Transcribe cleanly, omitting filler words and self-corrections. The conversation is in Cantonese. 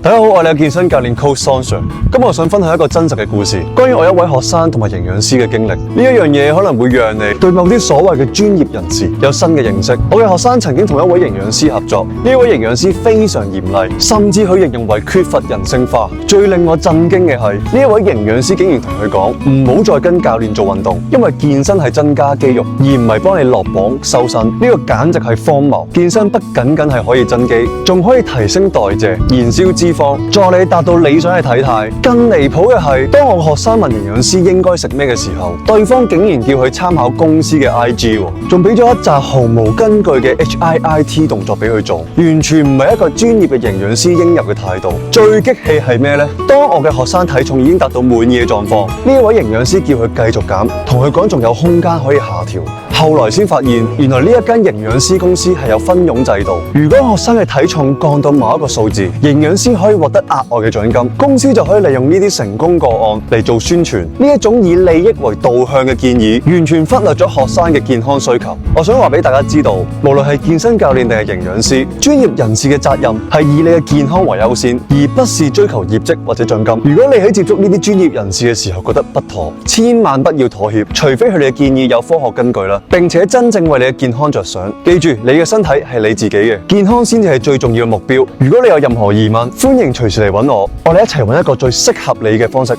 大家好，我係你嘅健身教練 Coach Sonsher。今日我想分享一個真實嘅故事，關於我一位學生同埋營養師嘅經歷。呢一樣嘢可能會讓你對某啲所謂嘅專業人士有新嘅認識。我嘅學生曾經同一位營養師合作，呢位營養師非常嚴厲，甚至佢形容為缺乏人性化。最令我震驚嘅係，呢一位營養師竟然同佢講唔好再跟教練做運動，因為健身係增加肌肉，而唔係幫你落磅瘦身。呢個簡直係荒謬。健身不僅僅係可以增肌，仲可以提升代謝、燃燒脂肪，助你達到理想嘅體態。更離譜嘅係，當我學生問營養師應該食咩嘅時候，對方竟然叫佢參考公司嘅 IG， 仲俾咗一紮毫無根據嘅 HIIT 動作俾佢做，完全唔係一個專業嘅營養師應有嘅態度。最激氣係咩呢？當我嘅學生體重已經達到滿意嘅狀況，呢位營養師叫佢繼續減，同佢講仲有空間可以下調。後來先發現，原來呢一間營養師公司係有分傭制度。如果學生嘅體重降到某一個數字，營養師可以獲得額外嘅獎金，公司就可以利用呢啲成功個案嚟做宣傳。呢一種以利益為導向嘅建議，完全忽略咗學生嘅健康需求。我想話俾大家知道，無論係健身教練定係營養師，專業人士嘅責任係以你嘅健康為優先，而不是追求業績或者獎金。如果你喺接觸呢啲專業人士嘅時候覺得不妥，千萬不要妥協，除非佢哋嘅建議有科學根據啦，並且真正為你嘅健康着想。記住，你嘅身體係你自己嘅，健康先至係最重要嘅目標。如果你有任何疑問，歡迎隨時嚟揾我，我哋一齊揾一個最適合你嘅方式。